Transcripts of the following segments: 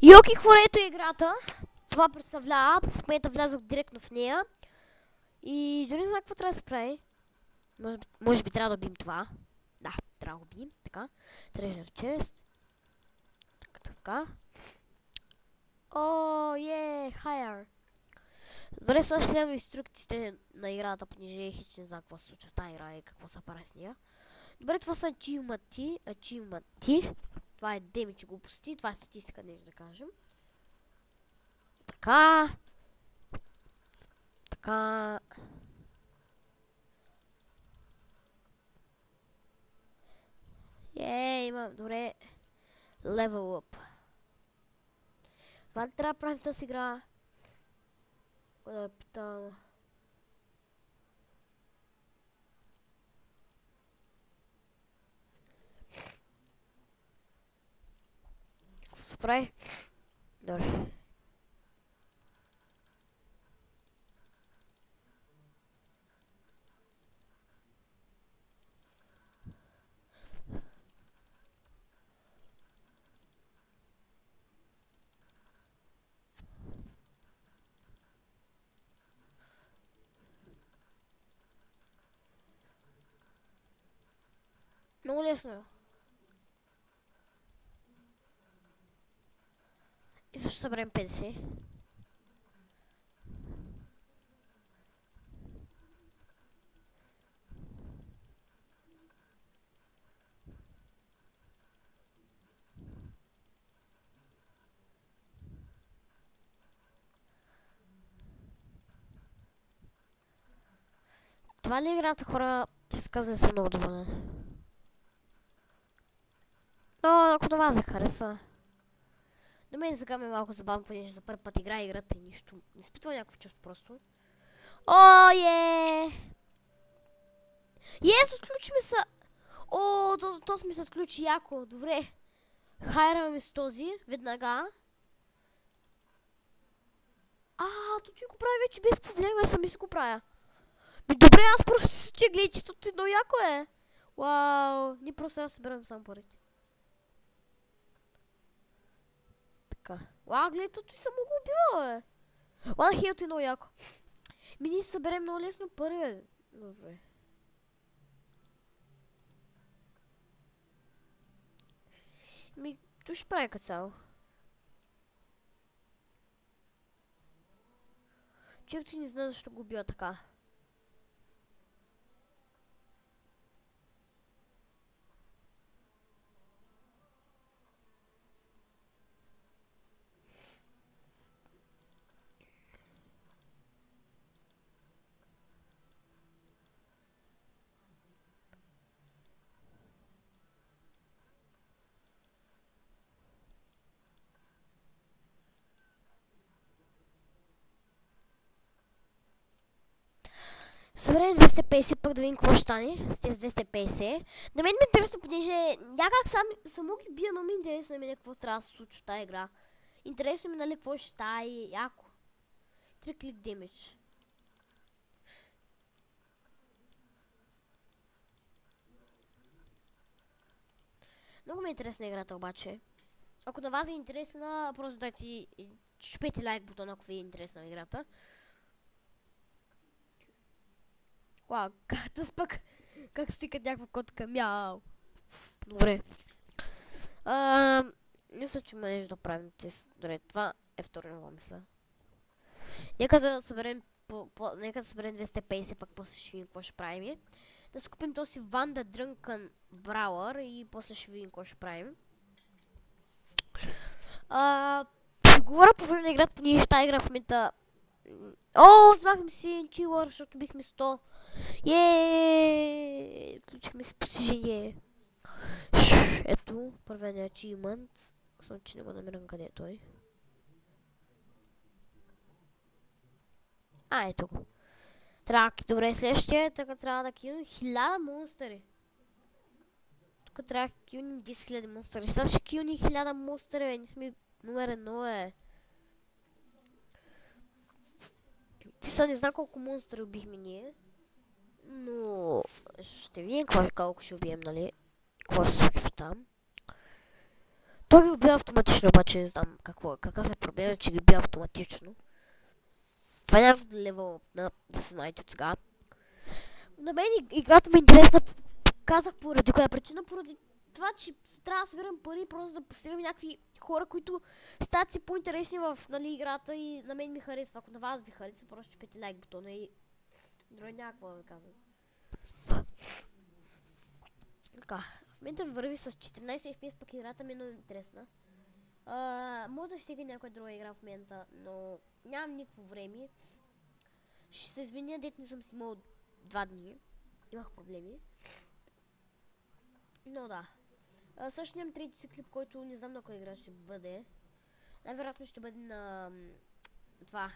Йоки хора, ето е играта. Това представлява. В момента влязох директно в нея. И дори не знам какво трябва да се прави. Може би трябва да убим това. Да, трябва да убим. Така. Treasure chest. Така. О, higher. Добре, сега ще гледам инструкциите на играта, понеже хич не знам какво се случва с тази игра и какво се прави с нея. Добре, това са achievement-ти. Това е демидж глупости, това е статистика, нещо да кажем. Така. Така. Имам, добре. Level up. Това не трябва да правим тази игра. Кога да питам. Какво се прави? Добре. Много лесно. И също съберем 50. Това ли е играта, хора? Че се казва, не съм много доволен. Но ако на вас хареса. На мен сега ми е малко забавно, понеже за първи път играя играта и нищо. Не изпитва някакво чувство просто. О, Ес, отключи ми се. О, то ми се отключи яко. Добре. Хайраме с този, веднага. То ти го прави вече без проблема, аз сами си го правя. Добре, аз просто ще гледай, че тут едно яко е. Вау, ние просто да съберем само парите. Така. Вау, гледай, тут и съм го убила, бе. Ладно, хилто е много яко. Ние съберем много лесно пари, бе. Добре. Tu ще прави като цяло. Човек ти не знае защо го убива така. Съберем 250, пък да видим какво ще стане с тези 250. На мен ми е интересно, понеже някак само ги бия, но ми е интересно на мен какво трябва да се случва в тази игра. Интересно ми, нали, какво ще стане яко. 3 клик демидж. Много ми е интересна играта обаче. Ако на вас е интересна, просто дайте чупете лайк бутона, ако ви е интересна играта. Вау, как стикат някаква котка, мяу. Добре. Мисля, че може да правим тест. Добре, това е втори нова мисля. Нека да съберем 250, пък после ще видим какво ще правим. Да си купим този Ванда Дрънкън Брауър и после ще видим какво ще правим. Говоря по време на играта, понеже тази игра в момента... О, взмахме си енчилър, защото бихме 100. Включихме си постижение. Ето, първият achievement. Само че не го намирам къде е той. Ето го. Добре, следващия, така трябва да килим 1000 монстъри. Тук трябва да килим 10 000 монстъри. Сега ще килим 1000 монстъри, бе. Не сме номер 1, е. Ти сега не знам колко монстъри убихме ние. Но ще видим колко ще убием, нали? Какво се случва там. Той ги убива автоматично, обаче не знам какъв е проблемът, че ги убива автоматично. Това няма да левел да се знаете от сега. На мен играта ми е интересна, казах поради коя причина, поради това, че трябва да събирам пари, просто да постигам някакви хора, които стават си по-интересни в играта и на мен ми харесва. Ако на вас ви харесва, просто чупете лайк бутона и друго някакво да ви казвам. Така, в момента върви с 14 FPS, пък играта ми е много интересна. Може да стига някоя друга игра в момента, но нямам никакво време. Ще се извиня, дет не съм си имал 2 дни. Имах проблеми. Но да. Също нямам трети си клип, който не знам на кой игра ще бъде. Най-вероятно ще бъде на това.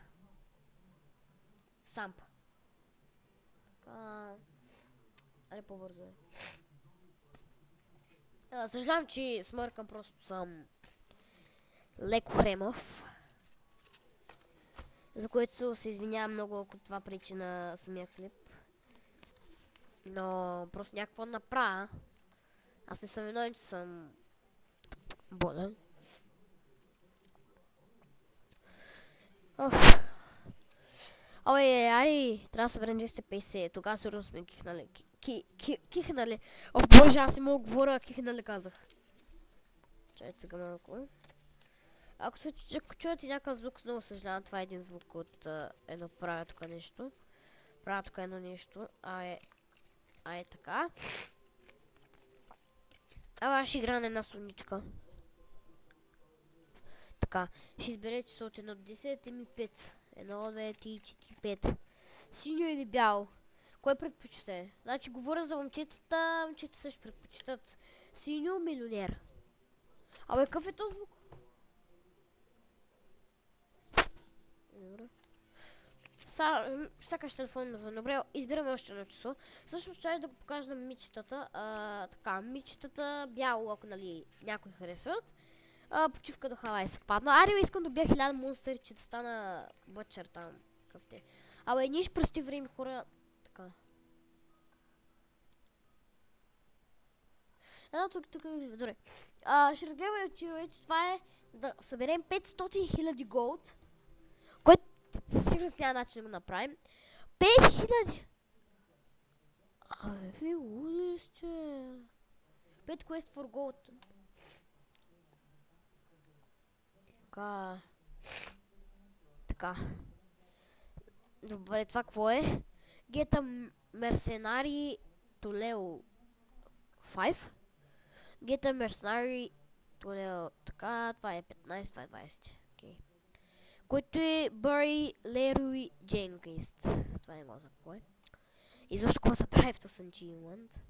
Самп. Аре по-бързо е. Съжалявам, че смъркам, просто съм леко хремав. За което се извинявам много, ако това пречи на самия клип. Но просто някакво направя. Аз не съм виновен, че съм болен. Айде, трябва да съберем 250. Тогава сигурно сме кихнали. Кихнали. Боже, аз не мога да говоря, кихнали казах. Чайте сега малко. Ако чуете някакъв звук, много съжалявам, това е един звук от едно правя тук нещо. Правя тук едно нещо. Е така. Аз ще игра на една соничка. Така, ще избере число от 1 до 10 и ми 5. 1, 2, 3, 4, 5. Синьо или бял? Кой предпочита? Значи говоря за момчетата, момчета също предпочитат синьо милионер. Какъв е този звук? Добре. Сякаш телефон ме звъни. Добре, избираме още едно число. Всъщност ще да го покажа на мичетата. Така, мичетата бяло, ако някои харесват. Почивка до Хавай се падна. Искам да бия 1000 монстъри, че да стана бъчер там. Какъв те. Ние ще пръсти време, хора. Така. Тук, добре. Ще разгледаме чировете. Това е да съберем 500 000 голд. Което сигурно няма начин да го направим. 5000! Ви луди сте. 5 quest for gold. Така. Добре, това какво е? Get a mercenary to level 5. Get a mercenary to level... Така, това е 15, това е 20. Okay. Който е Bury Leroy Jenkins. Това не го за какво е. И защо какво се прави в този achievement?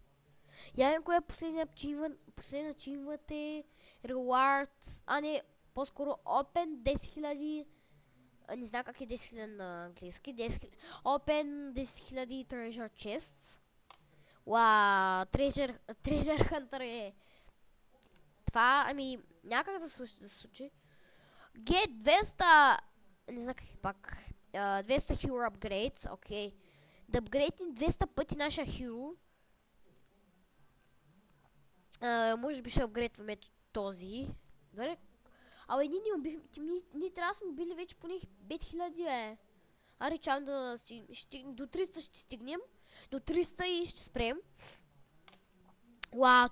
Явен кое е последния achievement? Последния achievement е Rewards. Не, по-скоро Open 10 000. Не знам как е 10 000 на английски. Open 10 000 Treasure Chests. Treasure Hunter е... Това, някак да се случи. Get 200... Не знам как е пак. 200 Hero Upgrades, окей. Да апгрейдим 200 пъти нашия Hero. Може би ще апгрейдваме този. Добре. Ние трябва да сме били вече поне 5000, Речам да стигнем. До 300 ще стигнем. До 300 и ще спрем.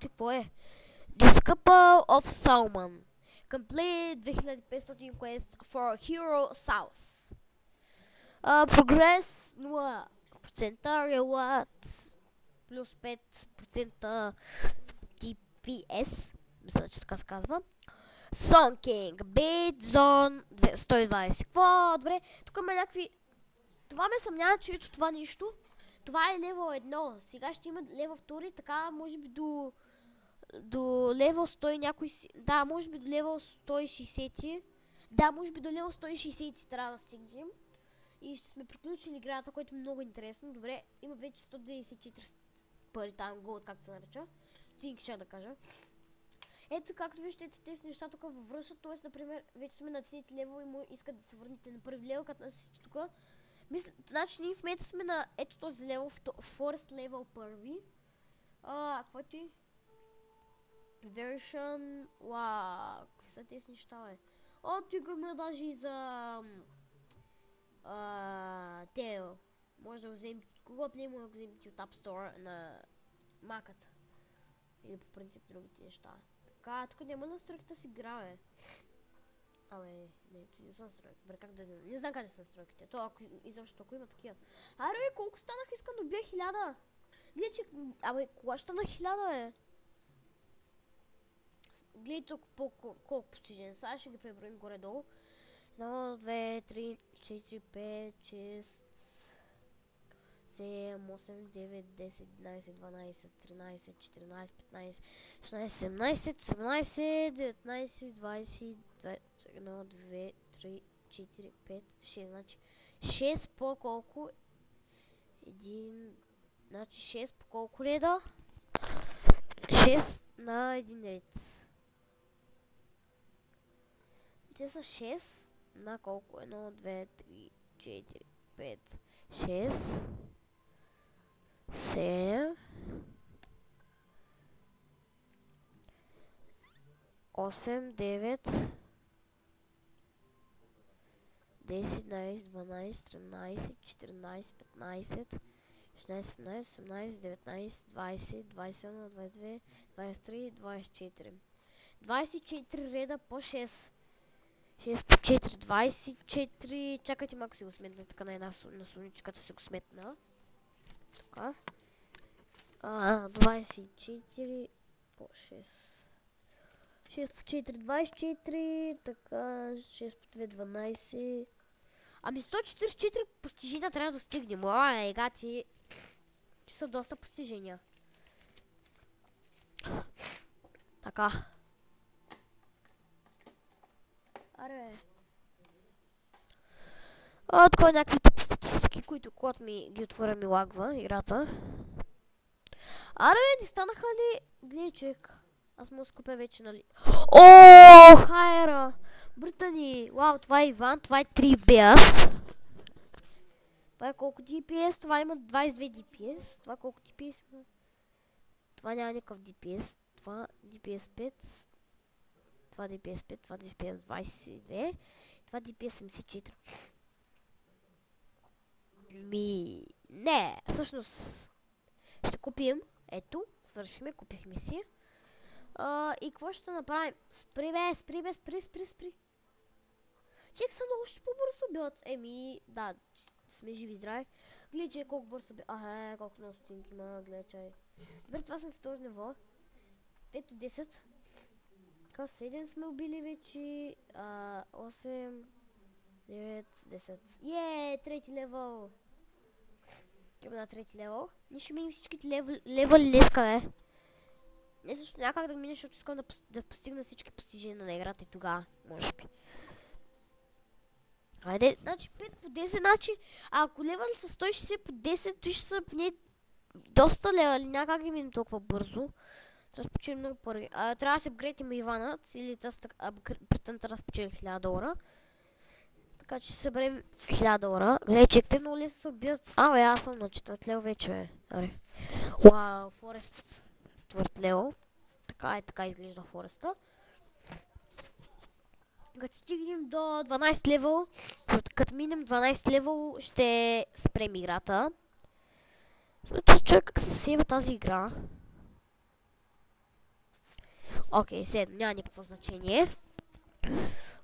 Какво е? Disciple of Salmon. Complete 2500 quest for Hero South. Progress 0%. Rewards плюс 5% TPS. Мисля, че така се казва. Song King. Beat Zone 120. Какво? Добре. Тук има някакви... Това ме съмнява, че ето това нещо. Това е левел 1. Сега ще има левел 2. Така може би до левел 100 някой си... Да, може би до левел 160. Да, може би до левел 160 трябва да стигнем. И ще сме приключили играта, което е много интересно. Добре, има вече 124 пари там, голд, както се нарича. Стотинки ще да кажа. Ето, както виждате, тези неща тук във връщат. Т.е. например, вече сме на 10 левел и му искат да се върнете на първи левел, като насите тук. Значи ние в момента сме на ето този левел, Forest левел първи. Какво ти? Version. Вау, какви са тези неща, бе? О, тук има даже и за... те, може да го вземете, Google Play може да го вземете от App Store на Mac-ата. Или по принцип другите неща. Така, тук няма настройката си игра, бе. Абе, не са настройки. Бре, как да знам? Не знам къде са настройките. То, изобщо, ако има такива. Аре, колко станах? Искам да бия 1000. Гледай, че... Абе, кога ще на 1000, бе? Гледай тук колко постижения. Сега ще ги преброим горе-долу. 1, 2, 3, 4, 5, 6, 7, 8, 9, 10, 11, 12, 13, 14, 15, 16, 17, 18, 19, 20, 1, 2, 3, 4, 5, 6. Значи 6 по колко? Значи 6 по колко реда? 6 на един ред. Те са 6 на колко? 1, 2, 3, 4, 5, 6, 7, 8, 9, 10, 11, 12, 13, 14, 15, 16, 17, 18, 19, 20, 21, 22, 23, 24. 24 реда по 6. 6 по 4, 24. Чакайте малко си го сметна, така на една на соничката си го сметна. Така. 24 по 6. 6 по 4, 24. Така, 6 по 2, 12. Ами 144 постижения трябва да достигнем. Гати. Че са доста постижения. Така. Аре. Такова някакви тъпи статистики, които когато ми ги отворя ми лагва играта. Аре, не станаха ли? Гледай, човек. Аз му скупя вече, нали? О, хайера! Британи! Вау, това е Иван, това е 3 BS. Това е колко DPS? Това има 22 DPS. Това колко DPS има? Това няма никакъв DPS. Това DPS 5. Това DPS 5. Това DPS 22. Това DPS 74. Не, всъщност ще купим. Ето, свършихме, купихме си. И какво ще направим? Спри. Чек са много ще по-бързо убиват. Да, сме живи здрави. Гледай, че колко бързо убиват. Колко много стотинки има, гледай, чай. Добре, това съм втори ниво. 5 от 10. Така, 7 сме убили вече. 8, 9, 10. Трети левел. Има на трети левел. Ние ще минем всичките левели днеска, бе. Не, също няма как да минеш, защото искам да постигна всички постижения на играта и тогава, може би. Айде, значи 5 по 10, значи, ако левели са 160 по 10, то ще са поне доста левели, няма как да минем толкова бързо. Трябва да спечелим много пари. Трябва да се апгрейдим Ивана, или претента да спечели $1000. Така че ще съберем $1000. Гледай, чекте, много лесно се убият. Аз съм на 4 лево вече, бе. Аре. Вау, Форест. 4 лево. Така изглежда Фореста. Като стигнем до 12 левел, като минем 12 левел, ще спрем играта. Значи човек как се сейва тази игра. Окей, седно, няма никакво значение.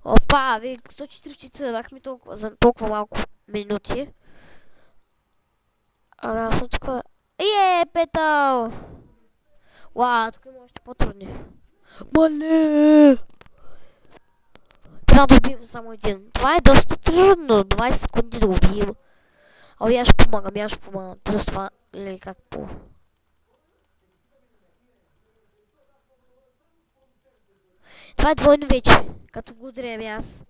Опа, 140 задахме за толкова малко минути. Аз съм тук. Петъл! Вау, тук има още по-трудни. Мале! Трябва да убием само един. Това е доста трудно. 20 секунди да убием. Аз ще помагам, Плюс това, или как по... Това е двойно вече, като го удрям аз.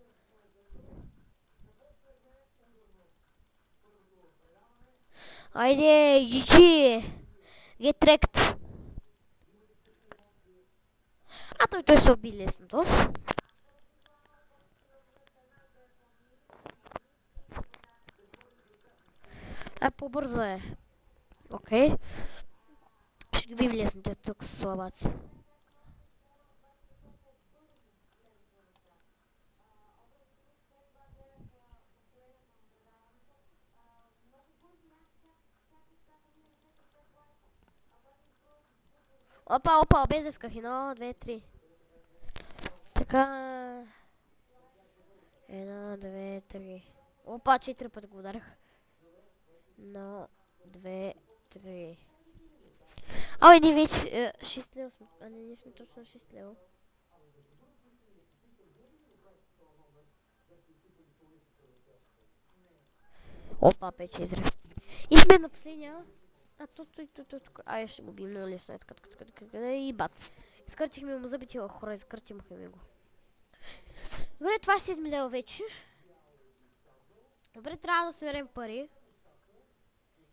Айде, GG! Get wrecked! Той се уби лесно доста. По-бързо е. Окей. Ще ги видим лесните тук с слабаци. Опа, без исках. 1, 2, 3. Така. 1, 2, 3. Опа, 4 пъти го ударих. 1, 2, 3. Абе, ние вече 6 лева сме. А не сме точно 6 лева. Опа, 5-4. И сме на последния. А тук. Ай, ще го бим много лесно. И бат. Изкъртихме му зъбите хора, изкъртихме го. Добре, това е 7 лева вече. Добре, трябва да съберем пари.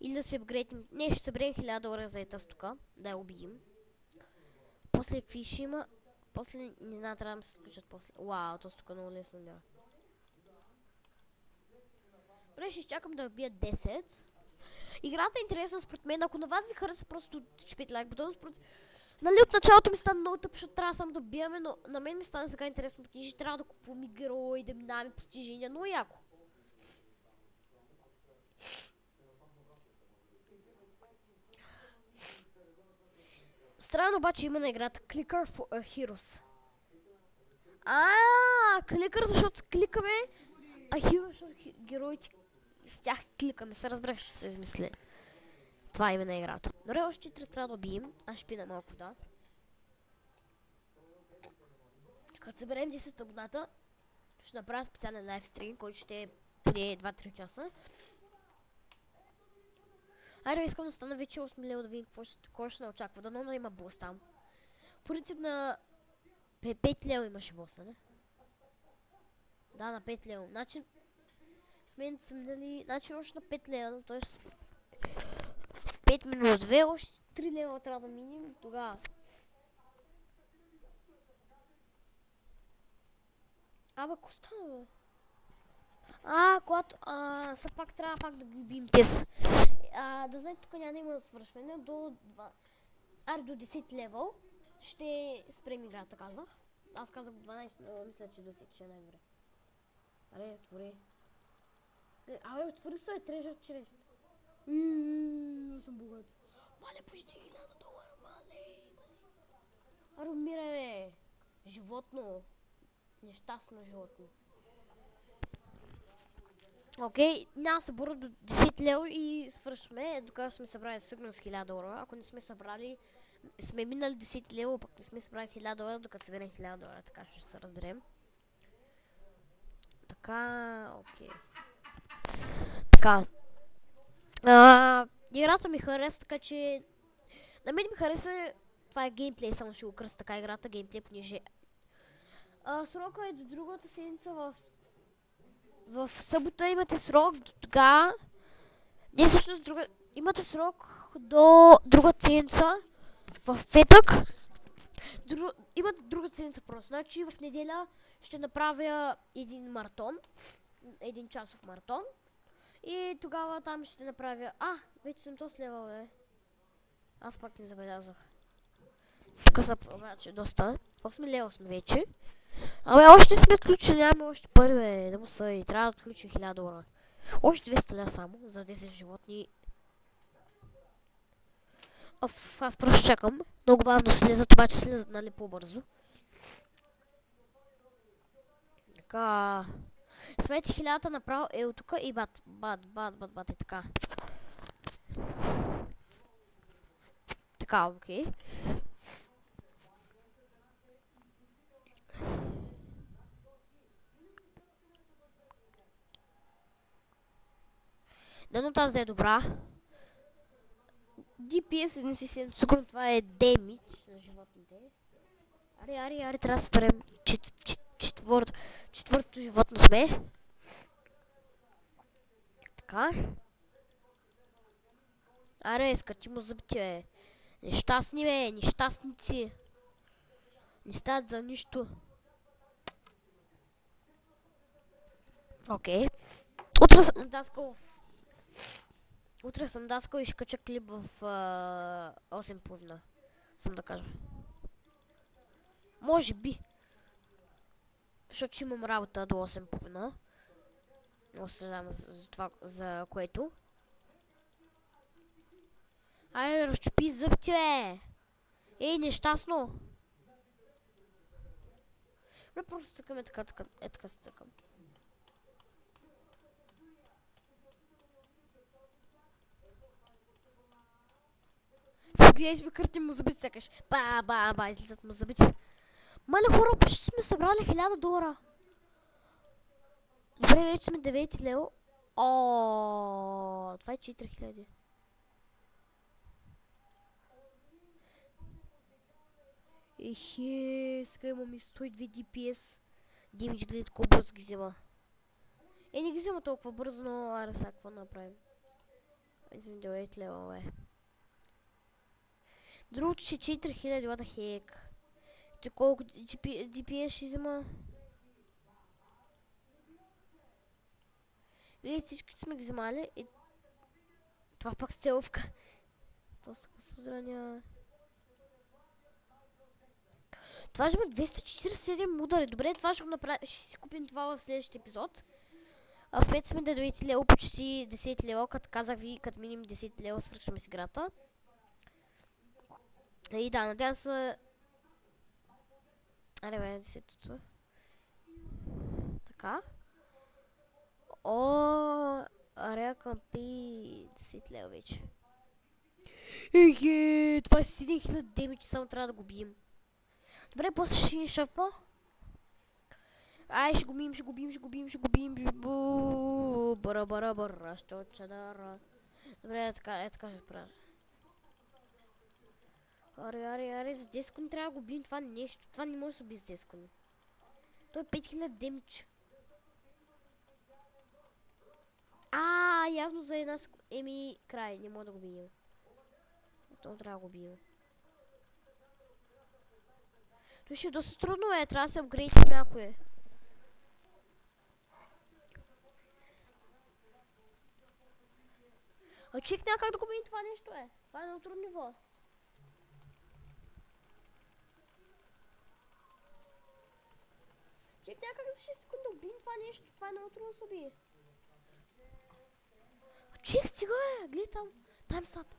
Или да се апгрейдим. Не, ще съберем 1000 долара за ета стука. Да я убием. После какви ще има? После, не знам, трябва да се включат после. Вау, то стука много лесно няма. Добре, ще чакам да бият 10. Играта е интересна според мен. Ако на вас ви хареса, просто чупите лайк бутон. Нали, от началото ми стана много тъп, защото трябва само да биеме, но на мен ми стана сега интересно, понеже трябва да купуваме герои, да минаваме постижения, много яко. Странно обаче има на играта Clicker for Heroes. Кликър, защото кликаме, а Heroes, защото героите с тях кликаме. Се разбрах, че се измисли. Това е име на играта. Добре, още 4 трябва да убием. Аз ще пина малко вода. Като съберем 10 абоната, ще направя специален лайвстрим, който ще е поне 2-3 часа. Айде, искам да стана вече 8 лева да видим какво ще не очаква. Дано да има бос там. По принцип на 5 лева имаше бос, не? Да, на 5 лева. Значи, в момента съм дали... Значи още на 5 лева, т.е. 5 минус 2, още 3 лева трябва да минем тогава. Абе, ако става, когато... Са пак трябва пак да ги убием тез. Да знаете, тук няма да има свършване до 2... до 10 левел. Ще спрем играта, казах. Аз казах 12, но мисля, че 10 ще е най-добре. Аре, отвори. Отвори се, Treasure Chest. Съм богат. Мале, почти 1000 долара, мале. Аре, умира, бе. Животно. Нещастно животно. Окей, няма се боря до 10 лева и свършваме, докато сме събрали сигурно с 1000 долара. Ако не сме събрали, сме минали 10 лева, пък не сме събрали 1000 долара, докато съберем 1000 долара, така ще се разберем. Така, окей. Така. Играта ми хареса, така че... На мен ми хареса, това е геймплей, само ще го кръста така играта, геймплей, понеже... Срока е до другата седмица в събота имате срок до тогава. Не също друга... Имате срок до друга седмица в петък. Имате друга седмица просто. Значи в неделя ще направя един маратон. 1 часов маратон. И тогава там ще направя... вече съм то слева, бе. Аз пак не забелязах. Тук са обаче доста. 8 лева сме вече. Абе, още сме отключили, нямаме още пари, бе, да му са и трябва да отключим 1000 долара. Още 200 ля само, за 10 животни. Аз просто чакам. Много бавно слизат, обаче слизат, нали, по-бързо. Така... Смете 1000 направо е от тук и бат и така. Така, окей. Дано тази да е добра. DPS не си съм сигурно, това е демидж на животните. Аре, трябва да спрем четвърто животно сме. Така. Аре, скърти му зъбите, бе. Нещастни, бе, нещастници. Не стават за нищо. Окей. Утре съм даскал и ще кача клип в 8:30. Съм да кажа. Може би. Защото ще имам работа до 8:30. Много съжалявам за това, за което. Айде, разчупи зъбите, бе! Ей, нещастно! Добре, просто цъкаме така, така се цъкам. Гледай сме кърти му зъбици, сякаш. Ба, излизат му зъбици. Мале хора, почти сме събрали $1000. Добре, вече сме 9 лево. Това е 4000. Сега имаме 102 DPS. Димич, гледай колко бързо ги взема. Не ги взема толкова бързо, но аре сега какво направим. 9 лева, Другото, че 4000, what the heck. Ти колко DPS ще взема? Гледай, всички сме ги вземали и... Това пак с целовка. Доста късодрания. Това ще бъде 247 удари. Добре, това ще го направим. Ще си купим това в следващия епизод. В момента сме до 9 лева, почти 10 лева. Като казах ви, като миним 10 лева, свършваме с играта. И да, надявам се... Аре, бе, 10-то. Така. Арея къмпи 10 лева вече. 27 000 демидж, само трябва да го бием. Добре, после ще ни шапа. Ще го бием. Бара, що чадара. Добре, така ще правя. Аре, за 10 секунди трябва да го бием това нещо. Това не може да се уби за 10 секунди. Той е 5000 демидж. Явно за една секунда. Край, не мога да го бием. Това трябва да го бием. Това ще е доста трудно, трябва да се апгрейдим някое. Човек няма как да го бием това нещо, Това е много трудно ниво. Човек няма как за 6 секунди да убием това нещо, това е много трудно да се убие. Човек, стига гледай там, таймстап.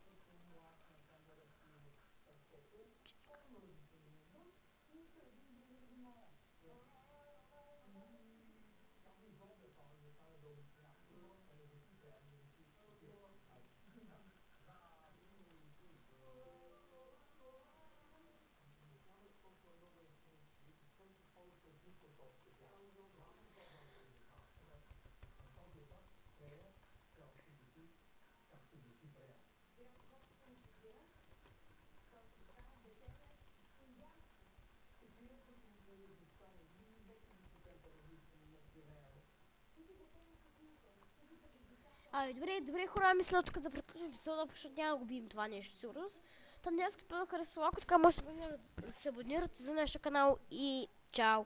Добре, хора, мисля тук да приключим епизода, защото няма да го бием това нещо, сигурно. Днес да харесва, ако така може да се абонирате за нашия канал и чао.